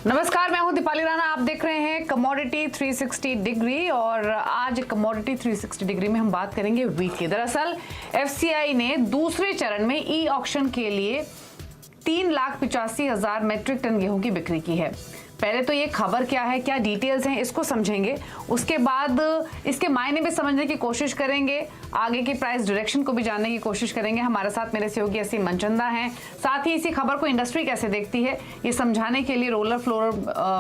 नमस्कार, मैं हूं दीपाली राणा। आप देख रहे हैं कमोडिटी 360 डिग्री और आज कमोडिटी 360 डिग्री में हम बात करेंगे वीट की। दरअसल एफसीआई ने दूसरे चरण में ई ऑक्शन के लिए 3,85,000 मैट्रिक टन गेहूं की बिक्री की है। पहले तो ये खबर क्या है, क्या डिटेल्स हैं, इसको समझेंगे। उसके बाद इसके मायने भी समझने की कोशिश करेंगे, आगे की प्राइस डायरेक्शन को भी जानने की कोशिश करेंगे। हमारे साथ मेरे सहयोगी असीम मनचंदा हैं। साथ ही इसी खबर को इंडस्ट्री कैसे देखती है ये समझाने के लिए roller flour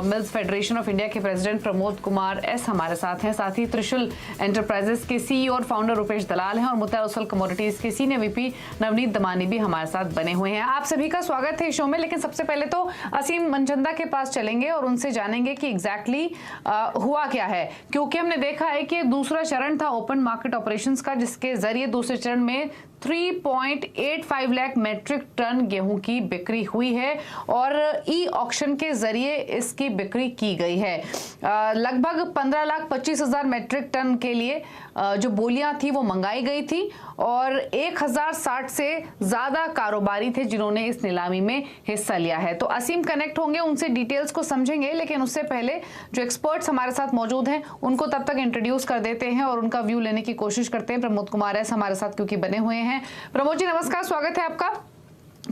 mills federation of India के प्रेसिडेंट प्रमोद कुमार एस हमारे साथ हैं। साथ ही त्रिशूल एंटरप्राइजेस के सीईओ और फाउंडर रुपेश दलाल हैं और मुत्ता रसल कमोडिटीज के सीनियर वीपी नवनीत दमानी भी हमारे साथ बने हुए हैं। आप सभी का स्वागत है शो में। लेकिन सबसे पहले तो असीम मनचंदा के पास चलेंगे और उनसे जानेंगे कि एग्जैक्टली हुआ क्या है, क्योंकि हमने देखा है कि दूसरा चरण था ओपन मार्केट ऑपरेशंस का, जिसके जरिए दूसरे चरण में 3.85 लाख मैट्रिक टन गेहूं की बिक्री हुई है और ई ऑक्शन के जरिए इसकी बिक्री की गई है। लगभग 15,25,000 मैट्रिक टन के लिए जो बोलियां थी वो मंगाई गई थी और 1,060 से ज्यादा कारोबारी थे जिन्होंने इस नीलामी में हिस्सा लिया है। तो असीम कनेक्ट होंगे, उनसे डिटेल्स को समझेंगे, लेकिन उससे पहले जो एक्सपर्ट्स हमारे साथ मौजूद हैं उनको तब तक इंट्रोड्यूस कर देते हैं और उनका व्यू लेने की कोशिश करते हैं। प्रमोद कुमार एस हमारे साथ क्योंकि बने हुए हैं। प्रमोद जी नमस्कार, स्वागत है आपका।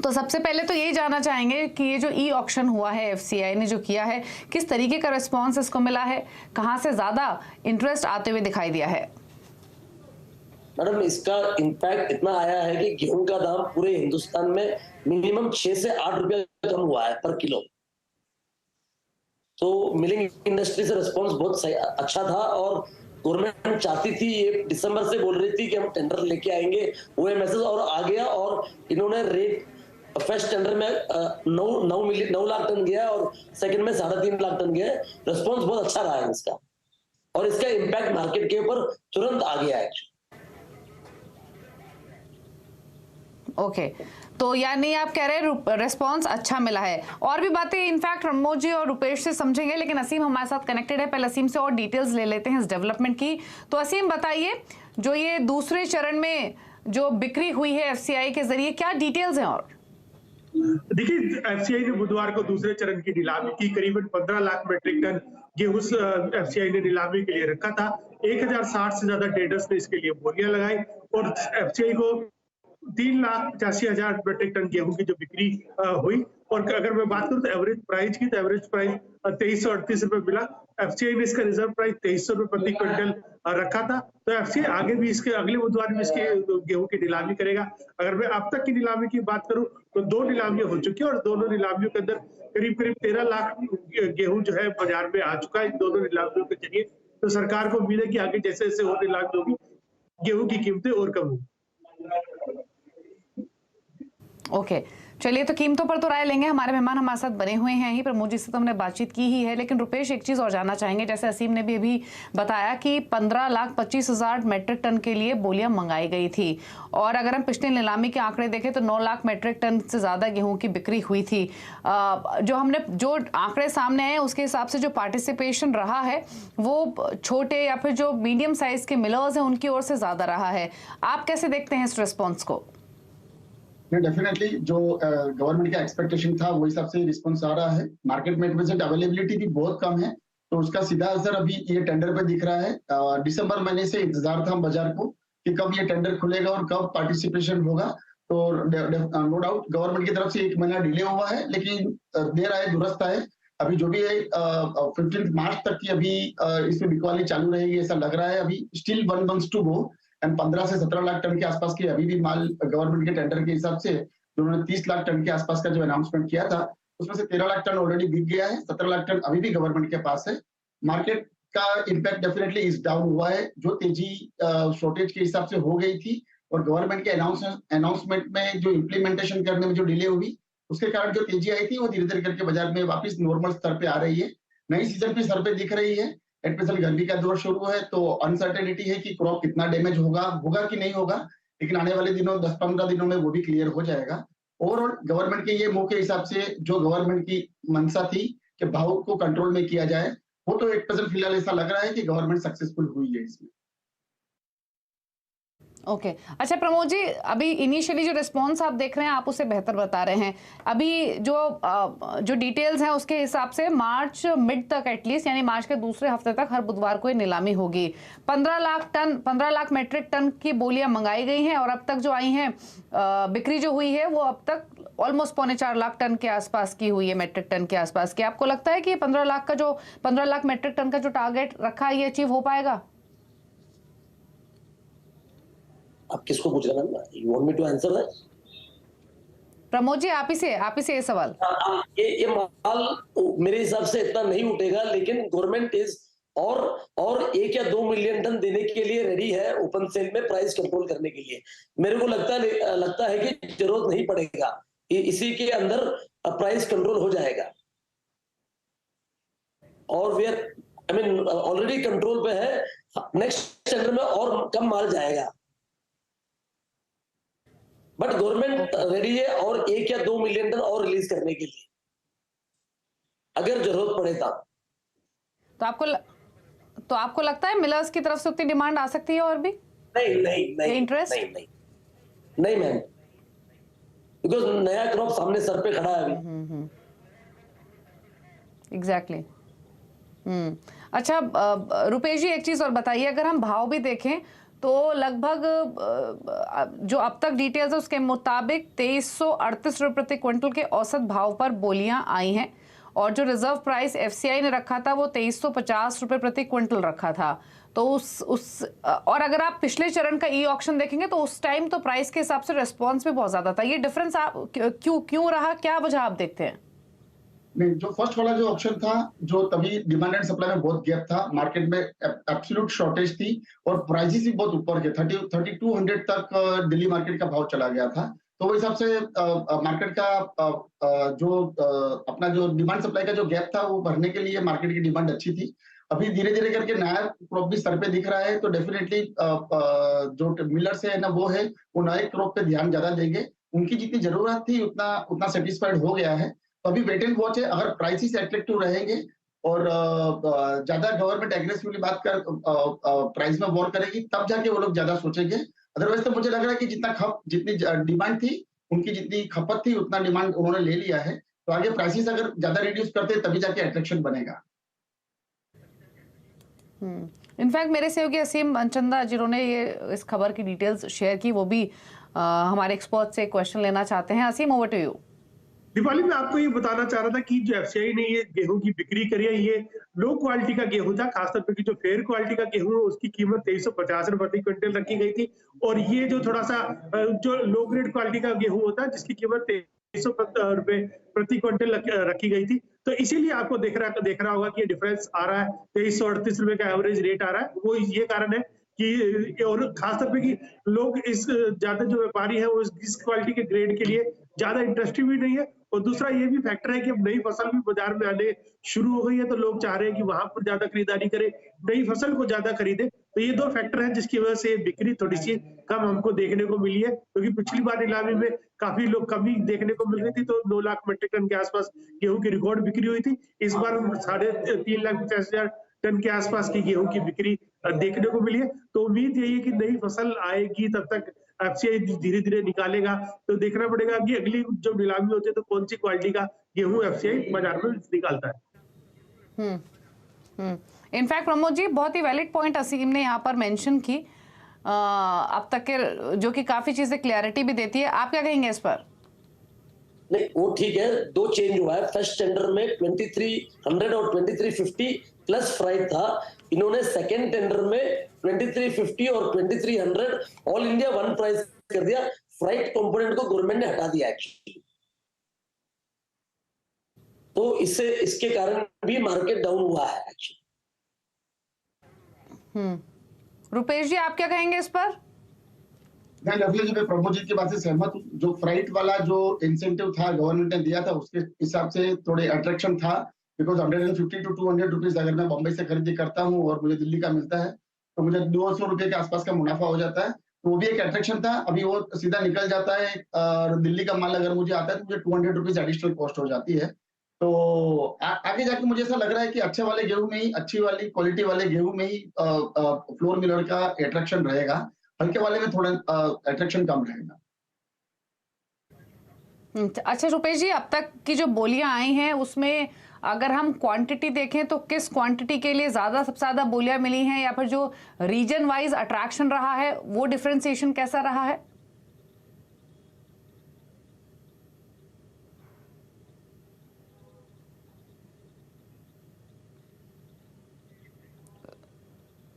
तो सबसे पहले तो यही जानना चाहेंगे कि ये जो ई ऑक्शन हुआ है, एफसीआई ने जो किया है, किस तरीके का रिस्पांस इसको मिला है, कहां से ज्यादा इंटरेस्ट आते हुए दिखाई दिया है? मैडम, इसका इम्पैक्ट इतना आया है कि गेहूं का दाम पूरे हिंदुस्तान में मिनिमम 6 से 8 रुपया कम हुआ है पर किलो। तो मिलिंग इंडस्ट्री से रिस्पांस बहुत सही अच्छा था और गवर्नमेंट चाहती थी, ये दिसंबर से बोल रही थी कि हम टेंडर लेके आएंगे, वो मैसेज और आ गया और इन्होंने रेट फर्स्ट टेंडर में 9 लाख टन गया और सेकंड में 3.5 लाख टन गया। रिस्पांस बहुत अच्छा रहा है इसका और इसका इम्पैक्ट मार्केट के ऊपर तुरंत आ गया है। ओके, तो यानी आप कह रहे हैं रिस्पांस अच्छा मिला है। और भी बातें इनफैक्ट प्रमोद जी और रुपेश से समझेंगे, लेकिन असीम हमारे साथ कनेक्टेड है। पहले असीम से और डिटेल्स ले लेते हैं इस डेवलपमेंट की। तो असीम बताइए, जो ये दूसरे चरण में जो बिक्री हुई है एफसीआई के जरिए, क्या डिटेल्स हैं? और देखिए, एफसीआई ने बुधवार को दूसरे चरण की नीलामी की। करीबन 15 लाख मैट्रिक टन गेहूं एफसीआई ने नीलामी के लिए रखा था। 1,060 से ज्यादा ट्रेडर्स ने इसके लिए बोलियां लगाई और एफसीआई को 3,85,000 मैट्रिक टन गेहूं की जो बिक्री हुई। और अगर मैं बात करूं तो एवरेज प्राइस की, तो एवरेज प्राइस 2,338 रुपए मिला। एफसीआई ने इसका रिजर्व प्राइस 2,300 रुपए प्रति क्विंटल रखा था। तो एफसीआई आगे भी इसके अगले बुधवार में इसके गेहूं की नीलामी करेगा। अगर मैं अब तक की नीलामी की बात करूं तो 2 नीलामियां हो चुकी है और दोनों नीलामियों के अंदर करीब 13 लाख गेहूं जो है बाजार में आ चुका है इन दोनों नीलामियों के जरिए। तो सरकार को उम्मीद है कि आगे जैसे जैसे और नीलामी होगी गेहूं की कीमतें और कम होगी। ओके, चलिए, तो कीमतों पर तो राय लेंगे। हमारे मेहमान हमारे साथ बने हुए हैं ही। प्रमोद जी से तो हमने बातचीत की ही है, लेकिन रुपेश एक चीज और जानना चाहेंगे। जैसे असीम ने भी अभी बताया कि 15,25,000 मैट्रिक टन के लिए बोलियां मंगाई गई थी और अगर हम पिछले नीलामी के आंकड़े देखें तो 9 लाख मैट्रिक टन से ज्यादा गेहूं की बिक्री हुई थी। जो आंकड़े सामने आए उसके हिसाब से जो पार्टिसिपेशन रहा है वो छोटे या फिर जो मीडियम साइज के मिलर्स हैं उनकी ओर से ज्यादा रहा है। आप कैसे देखते हैं इस रिस्पॉन्स को? डेफिनेटली जो गवर्नमेंट का एक्सपेक्टेशन था वो हिसाब से रिस्पॉन्स आ रहा है। मार्केट में अवेलेबिलिटी भी बहुत कम है, तो उसका सीधा असर अभी ये टेंडर पे दिख रहा है। दिसंबर महीने से इंतजार था बाजार को कि कब ये टेंडर खुलेगा और कब पार्टिसिपेशन होगा। तो नो डाउट गवर्नमेंट की तरफ से 1 महीना डिले हुआ है, लेकिन देर आए दुरुस्त आए। अभी जो भी है 15 मार्च तक की अभी इसमें बिकवाली चालू रहेगी ऐसा लग रहा है। अभी still 1 month to go and 15 से 17 लाख टन के आसपास की अभी भी माल गवर्नमेंट के टेंडर के हिसाब से उन्होंने 30 लाख टन के आसपास का जो अनाउंसमेंट किया था उसमें से 13 लाख टन ऑलरेडी बिक गया है। 17 लाख टन अभी भी गवर्नमेंट के पास है। मार्केट का इम्पैक्ट डेफिनेटली इस डाउन हुआ है। जो तेजी शॉर्टेज के हिसाब से हो गई थी और गवर्नमेंट के अनाउंसमेंट में जो इम्प्लीमेंटेशन करने में जो डिले हुई उसके कारण जो तेजी आई थी वो धीरे धीरे करके बाजार में वापस नॉर्मल स्तर पे आ रही है। नई सीजन पे स्तर पे दिख रही है। एटमेसल गर्मी का दौर शुरू है तो अनसर्टेनिटी है कि क्रॉप कितना डैमेज होगा कि नहीं होगा, लेकिन आने वाले दिनों 10-15 दिनों में वो भी क्लियर हो जाएगा। ओवरऑल गवर्नमेंट के ये मूव के हिसाब से जो गवर्नमेंट की मंशा थी कि भाव को कंट्रोल में किया जाए, वो तो 1% फिलहाल ऐसा लग रहा है कि गवर्नमेंट सक्सेसफुल हुई है इसमें। ओके अच्छा प्रमोद जी, अभी इनिशियली जो रिस्पॉन्स आप देख रहे हैं आप उसे बेहतर बता रहे हैं। अभी जो डिटेल्स हैं उसके हिसाब से मार्च मिड तक एटलीस्ट, यानी मार्च के दूसरे हफ्ते तक हर बुधवार को ये नीलामी होगी। 15 लाख मेट्रिक टन की बोलियां मंगाई गई हैं और अब तक जो आई हैं बिक्री जो हुई है वो अब तक ऑलमोस्ट 4.25 लाख टन के आसपास की हुई है, मेट्रिक टन के आसपास की। आपको लगता है कि 15 लाख मेट्रिक टन का जो टारगेट रखा है ये अचीव हो पाएगा? आप किसको पूछ रहे हैं? You want me to answer that? Pramod ji आप ही से ये सवाल। ये माल मेरे हिसाब से इतना नहीं उठेगा, लेकिन गवर्नमेंट इज और 1 या 2 मिलियन टन देने के लिए रेडी है ओपन सेल में प्राइस कंट्रोल करने के लिए। मेरे को लगता है कि जरूरत नहीं पड़ेगा, इसी के अंदर प्राइस कंट्रोल हो जाएगा और वी आर ऑलरेडी कंट्रोल पे है। नेक्स्ट टेंडर में और कम माल जाएगा, बट गवर्नमेंट रेडी है और 1 या 2 मिलियन टन और रिलीज करने के लिए अगर जरूरत पड़े तो आपको लगता है मिलर्स की तरफ से उतनी डिमांड आ सकती है और भी? नहीं इंटरेस्ट नहीं मैम, बिकॉज नया क्रॉप सामने सर पे खड़ा है अभी। एग्जैक्टली। अच्छा रुपेश जी एक चीज और बताइए, अगर हम भाव भी देखें तो लगभग जो अब तक डिटेल्स है उसके मुताबिक 2338 रुपए प्रति क्विंटल के औसत भाव पर बोलियां आई हैं और जो रिजर्व प्राइस एफसीआई ने रखा था वो 2350 रुपए प्रति क्विंटल रखा था। तो और अगर आप पिछले चरण का ई ऑक्शन देखेंगे तो उस टाइम तो प्राइस के हिसाब से रेस्पॉन्स भी बहुत ज्यादा था। ये डिफरेंस आप क्यों रहा, क्या वजह आप देखते हैं? नहीं, जो फर्स्ट वाला जो ऑप्शन था, जो तभी डिमांड एंड सप्लाई में बहुत गैप था, मार्केट में एब्सोल्यूट शॉर्टेज थी और प्राइसेस भी बहुत ऊपर के 3200 तक दिल्ली मार्केट का भाव चला गया था। तो वो हिसाब से मार्केट का जो अपना जो डिमांड सप्लाई का जो गैप था वो भरने के लिए मार्केट की डिमांड अच्छी थी। अभी धीरे धीरे करके नया क्रॉप भी सर पे दिख रहा है, तो डेफिनेटली जो मिलर्स है ना वो नए क्रॉप पे ध्यान ज्यादा देंगे। उनकी जितनी जरूरत थी उतना सेटिस्फाइड हो गया है। तो अभी वेट एंड वॉच है, अगर प्राइसेस अट्रैक्टिव रहेंगे और ज्यादा गवर्नमेंट एग्रेसिवली बात कर प्राइस में वॉर करेगी तब जाके वो लोग ज्यादा सोचेंगे। अदरवाइज तो मुझे लग रहा है कि जितनी डिमांड थी उनकी जितनी खपत थी उतना डिमांड उन्होंने ले लिया है। तो आगे प्राइसेस अगर ज्यादा रिड्यूस करते तभी जाके अट्रैक्शन बनेगा। इनफैक्ट मेरे सहयोगी असीम चंदा जिन्होंने ये इस खबर की डिटेल्स शेयर की, वो भी हमारे एक्सपर्ट से क्वेश्चन लेना चाहते हैं। असीम ओवर टू यू। दीपाली में आपको ये बताना चाह रहा था कि जो एफसीआई ने ये गेहूं की बिक्री करी है ये लो क्वालिटी का गेहूं था, खासतौर पर जो फेयर क्वालिटी का गेहूं है उसकी कीमत 2350 रुपए प्रति क्विंटल रखी गई थी और ये जो थोड़ा सा जो लो ग्रेड क्वालिटी का गेहूं होता है जिसकी कीमत 2300 रुपए प्रति क्विंटल रखी गई थी। तो इसीलिए आपको देख रहा होगा कि ये डिफरेंस आ रहा है, 2338 रुपए का एवरेज रेट आ रहा है। वो ये कारण है कि और खासतौर पे कि लोग इस ज्यादा जो व्यापारी है वो इस क्वालिटी के ग्रेड के लिए ज्यादा इंटरेस्टेड भी नहीं है। और दूसरा ये भी फैक्टर है कि अब नई फसल भी बाजार में आने शुरू हो गई है, तो लोग चाह रहे हैं कि वहां पर ज्यादा खरीदारी करें, नई फसल को ज्यादा खरीदे। तो ये दो फैक्टर हैं जिसकी वजह से बिक्री थोड़ी सी कम हमको देखने को मिली है, क्योंकि पिछली बार नीलामी में काफी लोग कमी देखने को मिल रही थी, तो 9 लाख मीट्रिक टन के आसपास गेहूं की रिकॉर्ड बिक्री हुई थी। इस बार 3,50,000 टन के आसपास की गेहूं की बिक्री देखने को मिली है। तो उम्मीद यही है कि नई फसल आएगी तब तक एफसीआई धीरे धीरे निकालेगा। तो देखना पड़ेगा कि अगली जब नीलामी होती है तो कौन सी क्वालिटी का गेहूं एफसीआई बाजार में निकालता है। इनफैक्ट प्रमोद जी बहुत ही वैलिड पॉइंट असीम ने यहाँ पर मेंशन की अब तक के, जो कि काफी चीजें क्लैरिटी भी देती है। आप क्या कहेंगे इस पर? नहीं वो ठीक है, 2 चेंज हुआ है। फर्स्ट टेंडर में 2300 और 2350 प्लस फ्राइट था। इन्होंने सेकेंड टेंडर में 2350 और 2300 ऑल इंडिया वन प्राइस कर दिया। फ्राइट कंपोनेंट को गवर्नमेंट ने हटा दिया एक्चुअली। तो इसके कारण भी मार्केट डाउन हुआ है एक्चुअली। रुपेश जी आप क्या कहेंगे इस पर? मैं लवली जी में प्रमोद जी की बात से सहमत हूँ। जो फ्राइट वाला जो इंसेंटिव था गवर्नमेंट ने दिया था उसके हिसाब से थोड़े अट्रैक्शन था, बिकॉज 150 to 200 रुपीज अगर मैं बॉम्बे से खरीदी करता हूँ और मुझे दिल्ली का मिलता है तो मुझे 200 रुपए के आसपास का मुनाफा हो जाता है। तो वो भी एक अट्रैक्शन था। अभी वो सीधा निकल जाता है और दिल्ली का माल अगर मुझे आता है तो मुझे 200 रुपीज एडिशनल कॉस्ट हो जाती है। तो आगे जाके मुझे ऐसा लग रहा है कि अच्छे वाले गेहूं में ही, अच्छी वाली क्वालिटी वाले गेहूं में ही फ्लोर मिलर का अट्रैक्शन रहेगा हल्के वाले में थोड़ा अट्रैक्शन कम रहेगा। अच्छा रुपेश जी, अब तक की जो बोलियां आई हैं उसमें अगर हम क्वांटिटी देखें तो किस क्वांटिटी के लिए सबसे ज्यादा बोलियां मिली हैं, या फिर जो रीजन वाइज अट्रैक्शन रहा है वो डिफरेंशिएशन कैसा रहा है?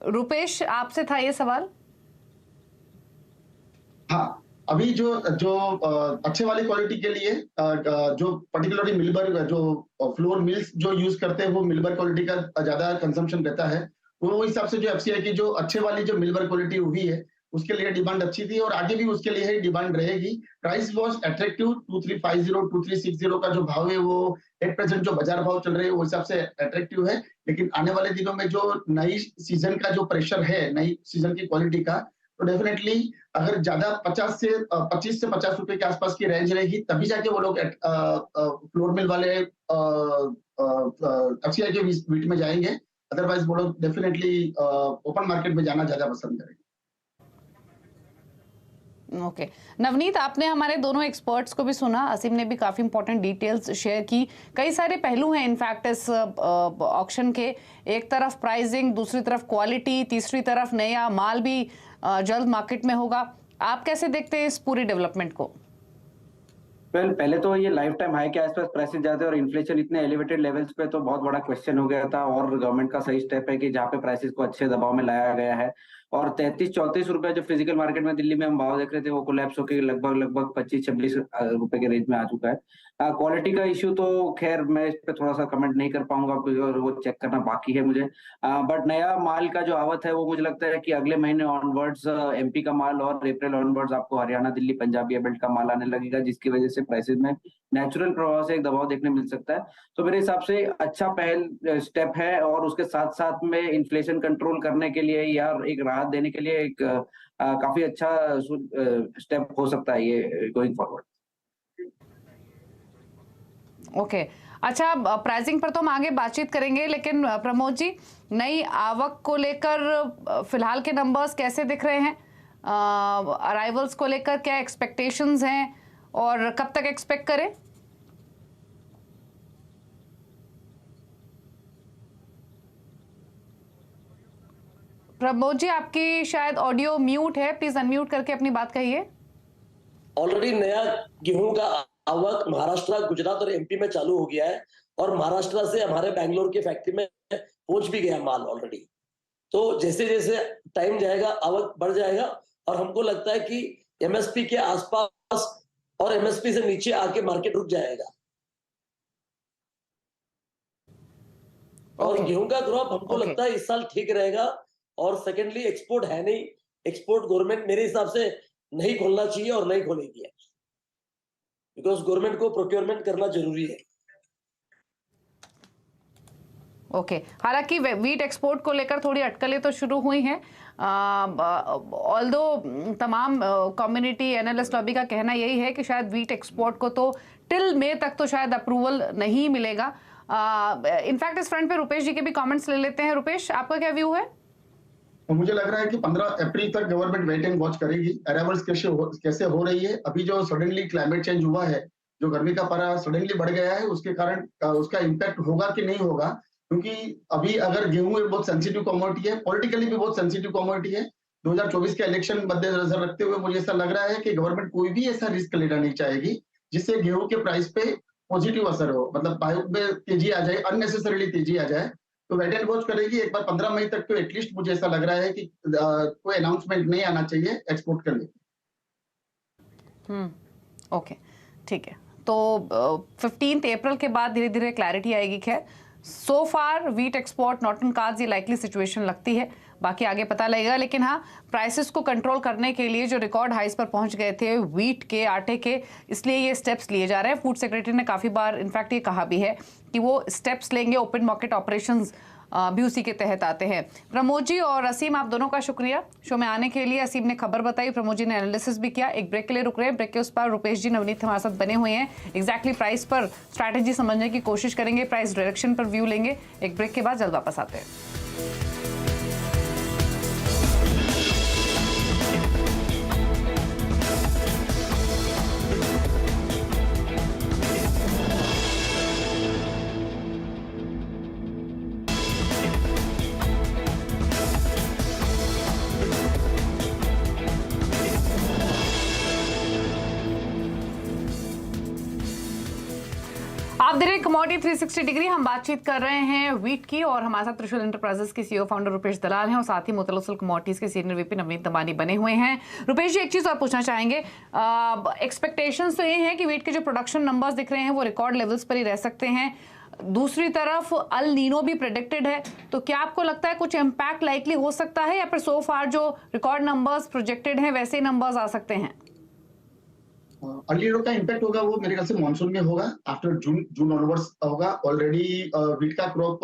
रुपेश, आपसे था ये सवाल। हाँ, अभी जो अच्छे वाली क्वालिटी के लिए जो पर्टिकुलरली मिलबर जो फ्लोर मिल्स जो यूज करते हैं वो मिलबर क्वालिटी का ज्यादा कंजम्पशन रहता है। वो हिसाब से जो एफसीआई की जो अच्छे वाली जो मिलबर क्वालिटी हुई है उसके लिए डिमांड अच्छी थी और आगे भी उसके लिए ही डिमांड रहेगी। Price was attractive. 2350 2360 का जो भाव है वो एट प्रेजेंट जो बाजार भाव चल रहे हैं वो हिसाब से अट्रैक्टिव है। लेकिन आने वाले दिनों में जो नई सीजन का जो प्रेशर है, नई सीजन की क्वालिटी का, तो डेफिनेटली अगर ज्यादा 25 से 50 रुपए के आसपास की रेंज रहेगी तभी जाके वो लोग फ्लोर मिल वाले एफसीआई के बीट में जाएंगे। अदरवाइज वो लोग डेफिनेटली ओपन मार्केट में जाना ज्यादा पसंद करेंगे। ओके नवनीत, आपने हमारे दोनों एक्सपर्ट्स को भी सुना, असीम ने भी काफी इंपॉर्टेंट डिटेल्स शेयर की। कई सारे पहलू हैं इनफैक्ट इस ऑक्शन के, एक तरफ प्राइसिंग, दूसरी तरफ क्वालिटी, तीसरी तरफ नया माल भी जल्द मार्केट में होगा। आप कैसे देखते हैं इस पूरी डेवलपमेंट को? पहले तो ये लाइफ टाइम हाई के आसपास प्राइसेस जाते हैं और इन्फ्लेशन इतने एलिवेटेड लेवल्स पे तो बहुत बड़ा क्वेश्चन हो गया था, और गवर्नमेंट का सही स्टेप है कि जहाँ पे प्राइसेस को अच्छे दबाव में लाया गया है। और 33-34 रुपए जो फिजिकल मार्केट में दिल्ली में हम भाव देख रहे थे वो कोलैप्स होकर लगभग 25-26 रुपए के रेंज में आ चुका है। क्वालिटी का इश्यू तो खैर मैं इस पे थोड़ा सा कमेंट नहीं कर पाऊंगा और वो चेक करना बाकी है मुझे। बट नया माल का जो आवत है वो मुझे लगता है कि अगले महीने ऑनवर्ड्स एमपी का माल और अप्रैल ऑनवर्ड्स आपको हरियाणा, दिल्ली, पंजाब या बेल्ट का माल आने लगेगा, जिसकी वजह से प्राइसेस में नेचुरल प्रभाव से एक दबाव देखने मिल सकता है। तो मेरे हिसाब से अच्छा पहल स्टेप है, और उसके साथ साथ में इन्फ्लेशन कंट्रोल करने के लिए या एक राहत देने के लिए एक काफी अच्छा स्टेप हो सकता है ये गोइंग फॉरवर्ड। ओके अच्छा, प्राइसिंग पर तो हम आगे बातचीत करेंगे, लेकिन प्रमोद जी, नई आवक को लेकर फिलहाल के नंबर्स कैसे दिख रहे हैं? अराइवल्स को लेकर क्या एक्सपेक्टेशंस हैं और कब तक एक्सपेक्ट करें? प्रमोद जी, आपकी शायद ऑडियो म्यूट है, प्लीज अनम्यूट करके अपनी बात कहिए। ऑलरेडी नया गेहूं का आवक महाराष्ट्र, गुजरात और एमपी में चालू हो गया है, और महाराष्ट्र से हमारे बैंगलोर की फैक्ट्री में पहुंच भी गया माल ऑलरेडी। तो जैसे जैसे टाइम जाएगा आवक बढ़ जाएगा, और हमको लगता है कि एमएसपी के आसपास और एमएसपी से नीचे आके मार्केट रुक जाएगा। और गेहूं का क्रॉप हमको लगता है इस साल ठीक रहेगा। और सेकेंडली एक्सपोर्ट है नहीं, एक्सपोर्ट गवर्नमेंट मेरे हिसाब से नहीं खोलना चाहिए और नहीं खोलेगी, बिकॉज गवर्नमेंट को प्रोक्योरमेंट करना जरूरी है। ओके हालांकि वीट एक्सपोर्ट को लेकर थोड़ी अटकलें तो शुरू हुई हैं, ऑल्दो तमाम कम्युनिटी एनालिस्ट लॉबी का कहना यही है कि शायद वीट एक्सपोर्ट को तो टिल मई तक तो शायद अप्रूवल नहीं मिलेगा। इनफैक्ट इस फ्रंट पे रुपेश जी के भी कमेंट्स ले लेते हैं। रुपेश, आपका क्या व्यू है? तो मुझे लग रहा है कि 15 अप्रैल तक गवर्नमेंट वेट एंड वॉच करेगी अराइवल्स कैसे हो रही है। अभी जो सडनली क्लाइमेट चेंज हुआ है, जो गर्मी का पारा सडनली बढ़ गया है, उसके कारण उसका इम्पैक्ट होगा कि नहीं होगा, क्योंकि अभी अगर गेहूं बहुत सेंसिटिव कमोडिटी है, पॉलिटिकली भी बहुत सेंसिटिव कमोडिटी है। 2024 के इलेक्शन मद्देनजर रखते हुए मुझे ऐसा लग रहा है कि गवर्नमेंट कोई भी ऐसा रिस्क लेना नहीं चाहेगी जिससे गेहूं के प्राइस पे पॉजिटिव असर हो, मतलब भाव में तेजी आ जाए, अननेसेसरीली तेजी आ जाए। तो वेट एंड वॉच करेगी एक बार 15 मई तक। तो एटलीस्ट मुझे ऐसा लग रहा है कि कोई अनाउंसमेंट नहीं आना चाहिए एक्सपोर्ट के लिए। ओके ठीक है, तो 15 अप्रैल के बाद धीरे धीरे क्लैरिटी आएगी। खैर so far wheat export not in cards, ये लाइकली सिचुएशन लगती है, बाकी आगे पता लगेगा। लेकिन हाँ, प्राइसेस को कंट्रोल करने के लिए जो रिकॉर्ड हाइस पर पहुंच गए थे वीट के, आटे के, इसलिए ये स्टेप्स लिए जा रहे हैं। फूड सेक्रेटरी ने काफ़ी बार इनफैक्ट ये कहा भी है कि वो स्टेप्स लेंगे, ओपन मार्केट ऑपरेशंस भी उसी के तहत आते हैं। प्रमोद जी और असीम, आप दोनों का शुक्रिया शो में आने के लिए। असीम ने खबर बताई, प्रमोद जी ने एनालिसिस भी किया। एक ब्रेक के लिए रुक रहे हैं, ब्रेक के उस पर रुपेश जी, नवनीत हमारे साथ बने हुए हैं। एग्जैक्टली प्राइस पर स्ट्रैटेजी समझने की कोशिश करेंगे, प्राइस डायरेक्शन पर व्यू लेंगे। एक ब्रेक के बाद जल्द वापस आते हैं। आप देख रहे हैं कमोडिटी 360 डिग्री। हम बातचीत कर रहे हैं व्हीट की और हमारे साथ त्रिशूल एंटरप्राइजेस के सीईओ फाउंडर रुपेश दलाल हैं और साथ ही मुतलसल कमोडिटीज के सीनियर वीपी नवनीत दमानी बने हुए हैं। रुपेश जी, एक चीज और पूछना चाहेंगे, एक्सपेक्टेशंस तो ये हैं कि व्हीट के जो प्रोडक्शन नंबर्स दिख रहे हैं वो रिकॉर्ड लेवल्स पर ही रह सकते हैं। दूसरी तरफ अल नीनो भी प्रेडिक्टेड है, तो क्या आपको लगता है कुछ इम्पैक्ट लाइकली हो सकता है या फिर सो फार जो रिकॉर्ड नंबर्स प्रोजेक्टेड हैं वैसे ही नंबर्स आ सकते हैं? अर्ली का इम्पैक्ट होगा वो मेरे ख्याल से मानसून में होगा, आफ्टर जून ऑनवर्ड्स होगा। ऑलरेडी व्हीट का क्रॉप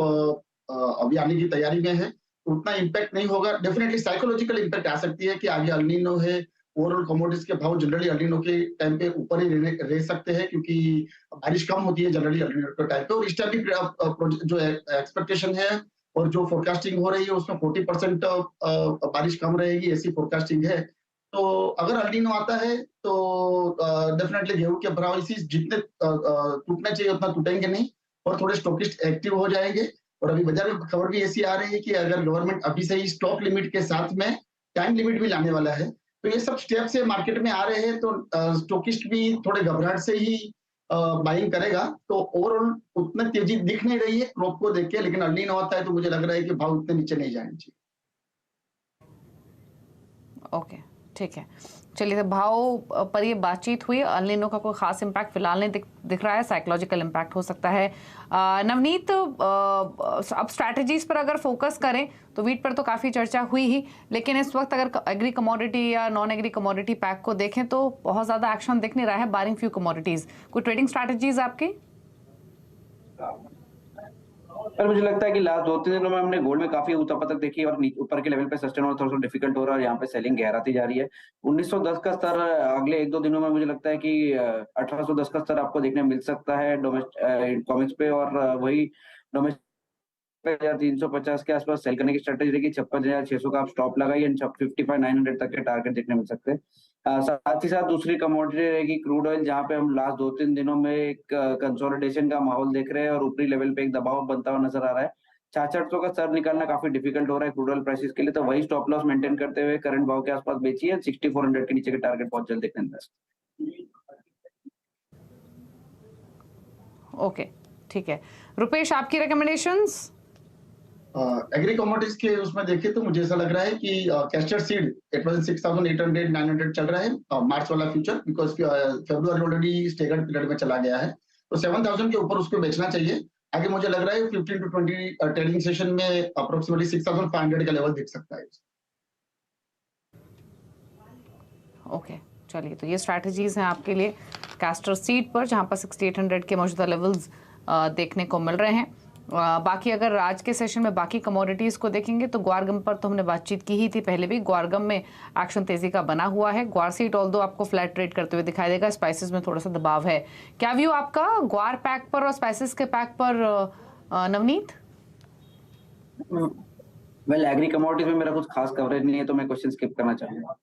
अभी आने की तैयारी में है, तो उतना इम्पैक्ट नहीं होगा। डेफिनेटली साइकोलॉजिकल इम्पैक्ट आ सकती है कि आगे अल नीनो है, ओवरऑल कमोडिटीज के भाव जनरली अल नीनो के टाइम पे ऊपर ही रह सकते हैं क्योंकि बारिश कम होती है जनरली अल नीनो के टाइम पे। और इस टाइम भी जो एक्सपेक्टेशन है और जो फोरकास्टिंग हो रही है उसमें 40% बारिश कम रहेगी, ऐसी फोरकास्टिंग है। तो अगर अल नीनो आता है तो डेफिनेटली गेहूं के भाव इसी जितने टूटने चाहिए उतना टूटेंगे नहीं और थोड़े स्टॉकिस्ट एक्टिव हो जाएंगे। और अभी बाजार में खबर भी ऐसी आ रही है कि अगर गवर्नमेंट अभी से ही स्टॉक लिमिट के साथ में टाइम लिमिट भी लाने वाला है, तो ये सब स्टेप से मार्केट में आ रहे हैं, तो स्टॉकिस्ट भी थोड़े घबराहट से ही बाइंग करेगा। तो ओवरऑल उतना तेजी दिख नहीं रही है क्रॉप को देख के, लेकिन अल नीनो आता है तो मुझे लग रहा है कि भाव उतने नीचे नहीं जाने चाहिए। ओके, ठीक है। चलिए, तो भाव पर ये बातचीत हुई। अल नीनो का कोई खास इम्पैक्ट फिलहाल नहीं दिख रहा है, साइकोलॉजिकल इम्पैक्ट हो सकता है। नवनीत, अब स्ट्रैटेजीज पर अगर फोकस करें तो व्हीट पर तो काफ़ी चर्चा हुई ही, लेकिन इस वक्त अगर एग्री कमोडिटी या नॉन एग्री कमोडिटी पैक को देखें तो बहुत ज़्यादा एक्शन दिख नहीं रहा है बारिंग फ्यू कमोडिटीज़। कोई ट्रेडिंग स्ट्रैटेजीज आपकी? पर मुझे लगता है कि लास्ट 2-3 दिनों में हमने गोल्ड में काफी ऊपर देखी और ऊपर के लेवल पे सस्टेन होना थोड़ा सा डिफिकल्ट हो रहा है और यहाँ पे सेलिंग गहराती जा रही है। 1910 का स्तर अगले 1-2 दिनों में मुझे लगता है कि 1810 का स्तर आपको देखने मिल सकता है कॉमिक्स पे, और वही डोमेस्टिक 350 के आसपास सेल करने की स्ट्रेटेजी रहेगी। 56,600 का आप स्टॉप लगाइए, 55,900 तक के टारगेट देखने मिल सकते हैं। साथ ही साथ दूसरी कमोडिटी रहेगी क्रूड ऑयल, जहां पे हम लास्ट 2-3 दिनों में एक कंसोलिडेशन का माहौल देख रहे हैं और ऊपरी लेवल पे एक दबाव बनता हुआ नजर आ रहा है। 6600 का स्तर निकालना काफी डिफिकल्ट हो रहा है क्रूड ऑयल प्राइसेस के लिए, तो वही स्टॉप लॉस मेंटेन करते हुए करंट भाव के आसपास बेचिए। 6400 के नीचे के टारगेट बहुत जल्द देखने मिल सकते हैं। ओके, ठीक है। रुपेश, आपकी रिकमेंडेशंस? एग्री कमोडिटीज के उसमें देखें तो मुझे ऐसा लग रहा है कि कैस्टर सीड एट 6,800-900 चल रहा है मार्च वाला future, because February already staggered period में चला गया है, तो 7,000 के ऊपर उसको बेचना चाहिए। आगे मुझे लग रहा है 15 to 20 ट्रेडिंग सेशन में अप्रोक्सीमेटली 6,500 का लेवल दिख सकता है। ओके, चलिए, तो ये स्ट्रैटेजीज हैं आपके लिए कैस्टर सीड पर, जहां पर 6,800 के मौजूदा लेवल्स देखने को मिल रहे हैं। बाकी अगर आज के सेशन में बाकी कमोडिटीज़ को देखेंगे तो ग्वारगम पर तो हमने बातचीत की ही थी पहले भी। ग्वारगम में एक्शन तेजी का बना हुआ है। ग्वार सीट ऑल्दो आपको फ्लैट ट्रेड करते हुए दिखाई देगा। स्पाइसेस में थोड़ा सा दबाव है। क्या व्यू आपका ग्वार पैक पर और स्पाइसेस के पैक पर, नवनीत? वेल, एग्री कमोडिटीज में मेरा कुछ खास कवरेज नहीं है तो मैं क्वेश्चन स्किप करना चाहूंगा।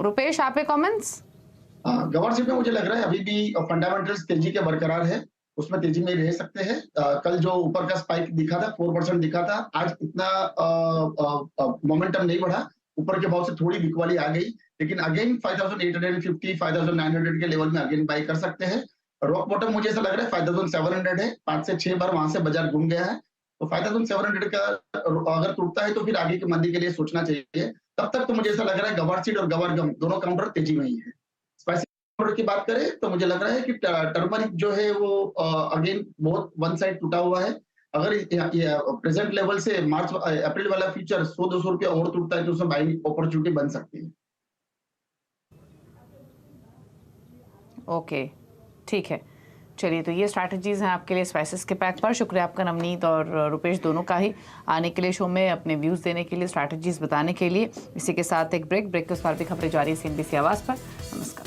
रुपेश, आपके कमेंट्स? गवार सीट में मुझे लग रहा है अभी भी फंडामेंटल्स तेजी के बरकरार है, उसमें तेजी में रह सकते हैं। कल जो ऊपर का स्पाइक दिखा था 4% दिखा था, आज इतना मोमेंटम नहीं बढ़ा, ऊपर के भाव से थोड़ी बिकवाली आ गई, लेकिन अगेन 5,850 5,900 के लेवल में अगेन बाई कर सकते हैं। रॉक बॉटम मुझे ऐसा लग रहा है 5,700 है, 5 से 6 बार वहां से बाजार घूम गया है, तो 5,700 का अगर टूटता है तो फिर आगे की मंदी के लिए सोचना चाहिए। तब तक तो मुझे ऐसा लग रहा है गवार सीड और गवार गम दोनों काउंटर तेजी में ही है। स्पाइसी की बात करें तो मुझे लग रहा है कि टर्मरिक जो है वो अगेन बहुत वन साइड टूटा हुआ है। अगर प्रेजेंट लेवल से मार्च अप्रैल वाला फ्यूचर 100-200 रुपया और टूटता है तो उसमें बाइंग अपॉर्चुनिटी बन सकती है। ओके, ठीक है। चलिए, तो ये स्ट्रैटेजीज हैं आपके लिए स्पाइसेस के पैक पर। शुक्रिया आपका नवनीत और रुपेश दोनों का ही आने के लिए शो में अपने व्यूज़ देने के लिए, स्ट्रैटेजीज बताने के लिए। इसी के साथ एक ब्रेक के उस पर भी खबरें जारी CNBC आवाज़ पर। नमस्कार।